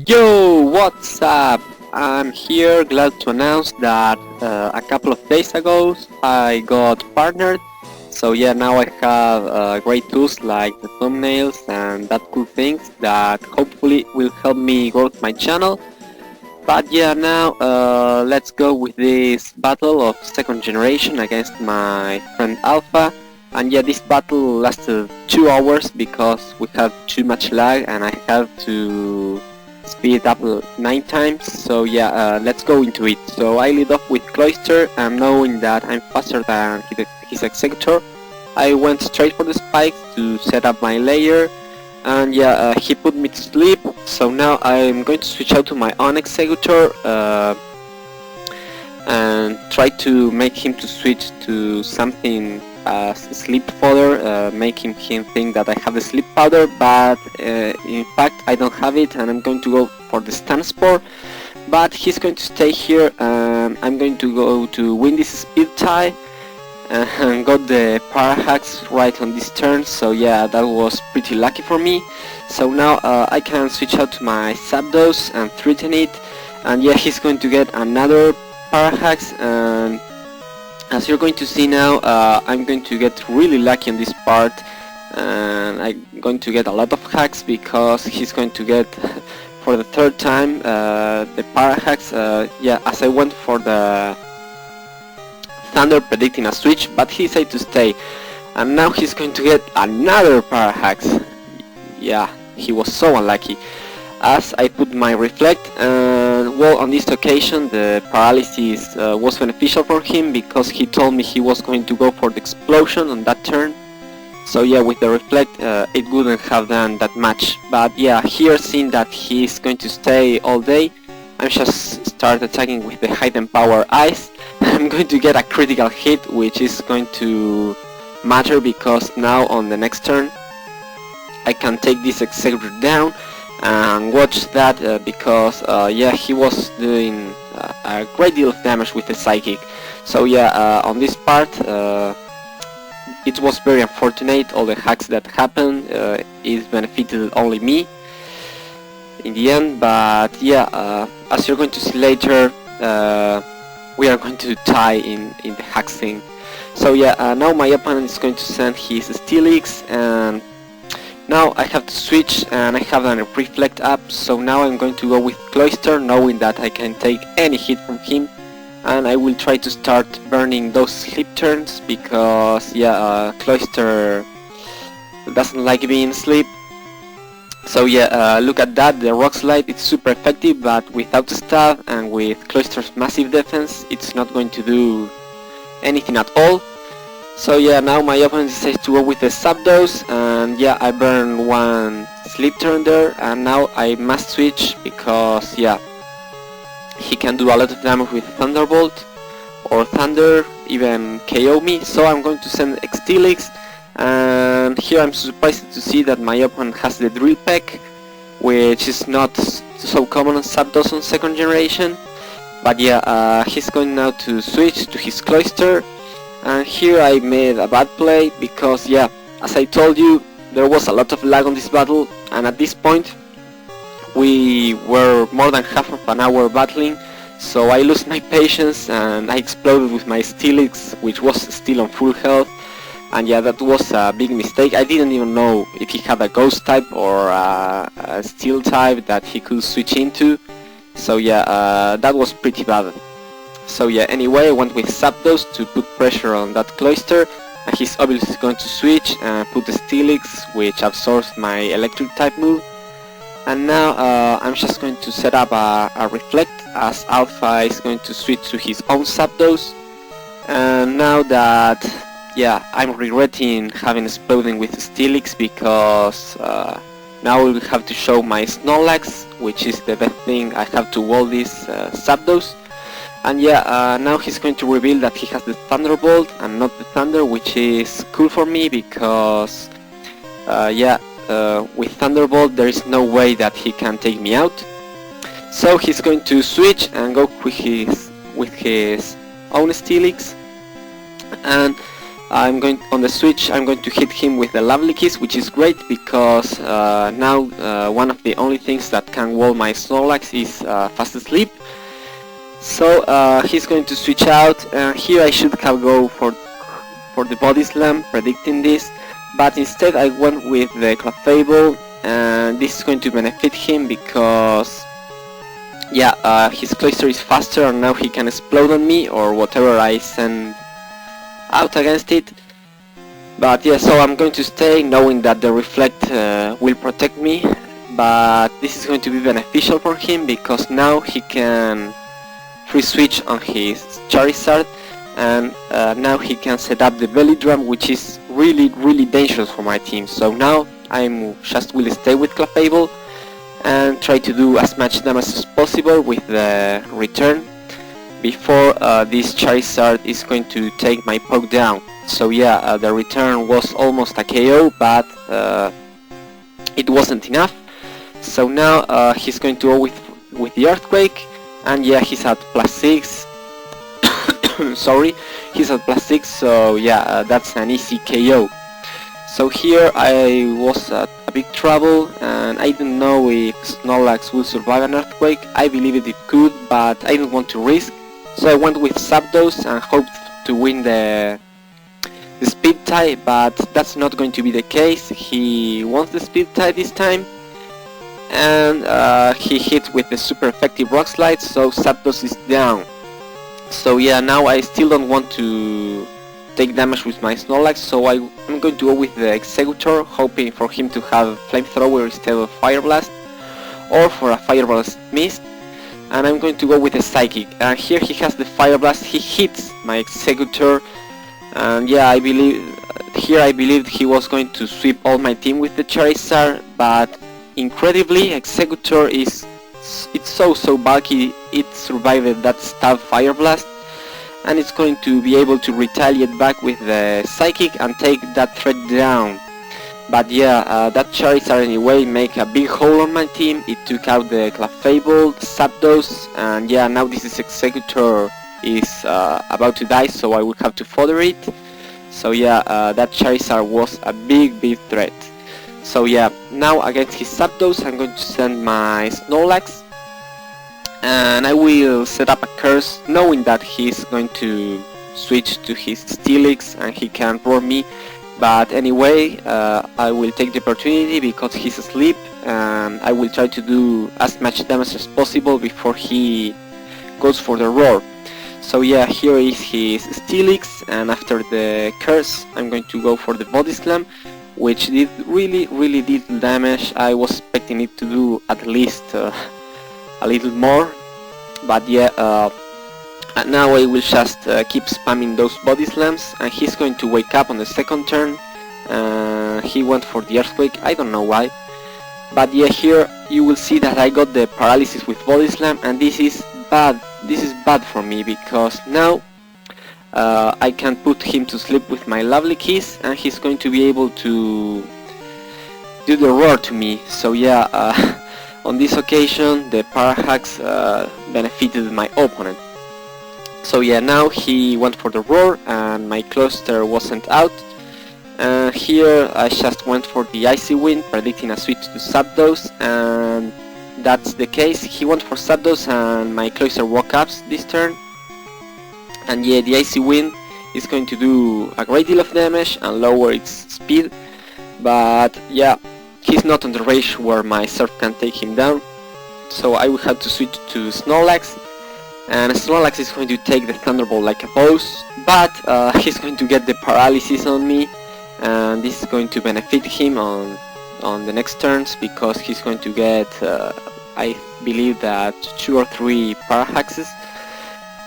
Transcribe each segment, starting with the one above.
Yo, what's up? I'm here glad to announce that a couple of days ago I got partnered. So yeah, now I have great tools like the thumbnails and that cool things that hopefully will help me grow my channel. But yeah, now let's go with this battle of second generation against my friend Allpha. And yeah, this battle lasted 2 hours because we had too much lag and I had to speed it up 9 times. So yeah, let's go into it. So I lead off with Cloister, and knowing that I'm faster than his executor, I went straight for the spikes to set up my layer. And yeah, he put me to sleep, so now I'm going to switch out to my own executor and try to make him to switch to something sleep fodder, making him think that I have the sleep powder, but in fact I don't have it, and I'm going to go for the stun spore. But he's going to stay here, and I'm going to go to win this speed tie and got the para hacks right on this turn. So yeah, that was pretty lucky for me. So now I can switch out to my Zapdos and threaten it, and yeah, he's going to get another para hacks, and as you're going to see now, I'm going to get really lucky on this part, and I'm going to get a lot of hacks because he's going to get for the third time the para hacks. Yeah, as I went for the Thunder predicting a switch, but he decided to stay, and now he's going to get another para hacks. Yeah, he was so unlucky. As I put my reflect, and well, on this occasion the paralysis was beneficial for him because he told me he was going to go for the explosion on that turn. So yeah, with the reflect it wouldn't have done that much. But yeah, here seeing that he's going to stay all day, I'm just start attacking with the hidden power ice. I'm going to get a critical hit, which is going to matter because now on the next turn I can take this executor down and watch that because yeah, he was doing a great deal of damage with the psychic. So yeah, on this part it was very unfortunate. All the hacks that happened it benefited only me in the end, but yeah, as you're going to see later, we are going to tie in the hacks thing. So yeah, now my opponent is going to send his Steelix, and now I have to switch, and I have a reflect up. So now I'm going to go with Cloister, knowing that I can take any hit from him, and I will try to start burning those sleep turns because yeah, Cloister doesn't like being asleep. So yeah, look at that, the rock slide, it's super effective, but without the staff and with Cloister's massive defense it's not going to do anything at all. So yeah, now my opponent decides to go with the Zapdos, and yeah, I burn one sleep turn there, and now I must switch because yeah, he can do a lot of damage with Thunderbolt or Thunder, even KO me. So I'm going to send Steelix, and here I'm surprised to see that my opponent has the Drill Peck, which is not so common on Zapdos on second generation. But yeah, he's going now to switch to his Cloister, and here I made a bad play because yeah, as I told you, there was a lot of lag on this battle, and at this point we were more than half of an hour battling. So I lost my patience and I exploded with my Steelix, which was still on full health. And yeah, that was a big mistake. I didn't even know if he had a ghost type or a steel type that he could switch into. So yeah, that was pretty bad. So yeah, anyway, I went with Zapdos to put pressure on that Cloister, and he's obviously going to switch and put the Steelix, which absorbs my electric type move. And now I'm just going to set up a reflect, as Allpha is going to switch to his own Zapdos. And now that yeah, I'm regretting having exploding with Steelix because now I will have to show my Snorlax, which is the best thing I have to wall this Zapdos. And yeah, now he's going to reveal that he has the Thunderbolt and not the Thunder, which is cool for me because yeah, with Thunderbolt there is no way that he can take me out. So he's going to switch and go with his own Steelix, and I'm going on the switch. I'm going to hit him with the Lovely Kiss, which is great because now one of the only things that can wall my Snorlax is fast sleep. So he's going to switch out, and here I should have go for the body slam, predicting this, but instead I went with the Clefable, and this is going to benefit him because yeah, his Cloyster is faster and now he can explode on me or whatever I send out against it. But yeah, so I'm going to stay knowing that the Reflect will protect me, but this is going to be beneficial for him because now he can free switch on his Charizard, and now he can set up the belly drum, which is really dangerous for my team. So now I'm just will stay with Clefable and try to do as much damage as possible with the return before this Charizard is going to take my poke down. So yeah, the return was almost a KO, but it wasn't enough. So now he's going to go with the Earthquake, and yeah, he's at +6. Sorry, he's at +6, so yeah, that's an easy KO. So here I was at a big trouble, and I didn't know if Snorlax would survive an Earthquake. I believed it could, but I didn't want to risk, so I went with Zapdos and hoped to win the speed tie, but that's not going to be the case. He wants the speed tie this time, and he hit with the super effective Rock Slide, so Zapdos is down. So yeah, now I still don't want to take damage with my Snorlax, so I'm going to go with the Executor, hoping for him to have Flamethrower instead of Fire Blast, or for a Fire Blast Mist, and I'm going to go with the Psychic. And here he has the Fire Blast, he hits my Executor, and yeah, I believed he was going to sweep all my team with the Charizard, but incredibly, Executor it's so bulky, it survived that stab Fire Blast, and it's going to be able to retaliate back with the Psychic and take that threat down. But yeah, that Charizard anyway make a big hole on my team. It took out the Clefable, Zapdos, and yeah, now this Executor is about to die, so I will have to fodder it. So yeah, that Charizard was a big threat. So yeah, now against his Zapdos I'm going to send my Snorlax, and I will set up a curse knowing that he's going to switch to his Steelix and he can roar me. But anyway, I will take the opportunity because he's asleep, and I will try to do as much damage as possible before he goes for the roar. So yeah, here is his Steelix, and after the curse I'm going to go for the Body Slam, which did really little damage. I was expecting it to do at least a little more, but yeah, now I will just keep spamming those Body Slams, and he's going to wake up on the second turn. He went for the Earthquake, I don't know why, but yeah, here you will see that I got the paralysis with Body Slam, and this is bad for me because now I can put him to sleep with my lovely kiss, and he's going to be able to do the roar to me. So yeah, on this occasion the Parahax benefited my opponent. So yeah, now he went for the roar and my Cloyster wasn't out. Here I just went for the Icy Wind, predicting a switch to Zapdos, and that's the case. He went for Zapdos and my Cloyster woke up this turn. And yeah, the Icy Wind is going to do a great deal of damage and lower its speed, but yeah, he's not on the range where my Surf can take him down, so I will have to switch to Snorlax, and Snorlax is going to take the Thunderbolt like a boss, but he's going to get the paralysis on me, and this is going to benefit him on the next turns because he's going to get I believe that 2 or 3 Parahaxes.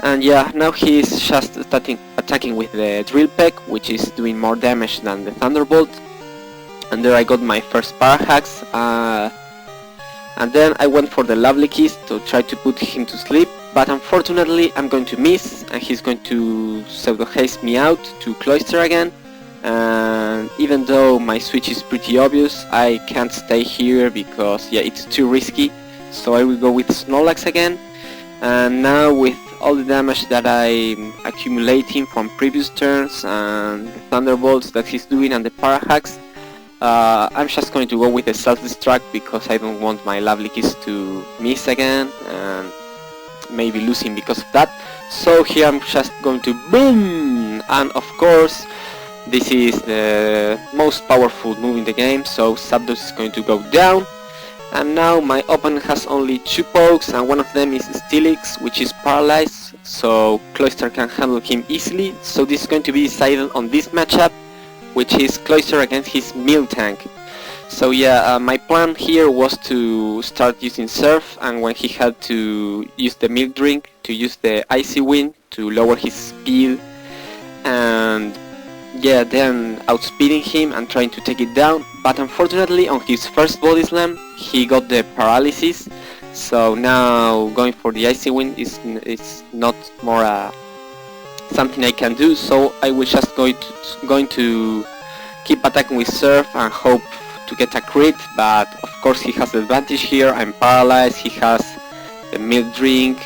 And yeah, now he's just attacking with the Drill Peck, which is doing more damage than the Thunderbolt. And there I got my first Parahax, and then I went for the Lovely Kiss to try to put him to sleep, but unfortunately I'm going to miss, and he's going to pseudo haste me out to Cloyster again. And even though my switch is pretty obvious, I can't stay here because yeah, it's too risky, so I will go with Snorlax again. And now with all the damage that I'm accumulating from previous turns and the Thunderbolts that he's doing and the Parahax, I'm just going to go with a self-destruct because I don't want my lovely keys to miss again and maybe losing because of that. So here I'm just going to boom, and of course this is the most powerful move in the game, so Zapdos is going to go down. And now my opponent has only 2 pokes, and one of them is Steelix, which is paralyzed, so Cloyster can handle him easily. So this is going to be decided on this matchup, which is Cloyster against his Miltank. So yeah, my plan here was to start using Surf, and when he had to use the Milk Drink, to use the Icy Wind to lower his speed, and yeah, then outspeeding him and trying to take it down. But unfortunately on his first Body Slam he got the paralysis, so now going for the Icy Wind is not more something I can do, so I will just going to keep attacking with Surf and hope to get a crit. But of course he has the advantage here, I'm paralyzed, he has the Milk Drink,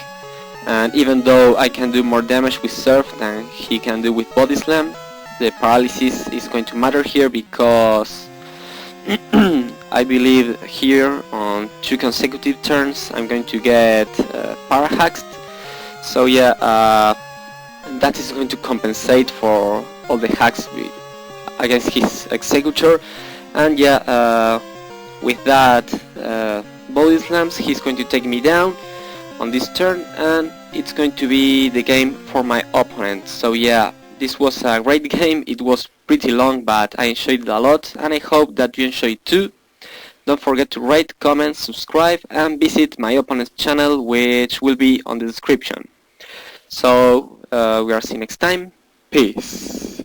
and even though I can do more damage with Surf than he can do with Body Slam, the paralysis is going to matter here because I believe here on 2 consecutive turns I'm going to get para-haxed. So yeah, that is going to compensate for all the hacks against his Executor. And yeah, with that Body Slams he's going to take me down on this turn, and it's going to be the game for my opponent. So yeah, this was a great game. It was pretty long, but I enjoyed it a lot, and I hope that you enjoyed it too. Don't forget to rate, comment, subscribe, and visit my opponent's channel, which will be on the description. So we are seeing next time. Peace.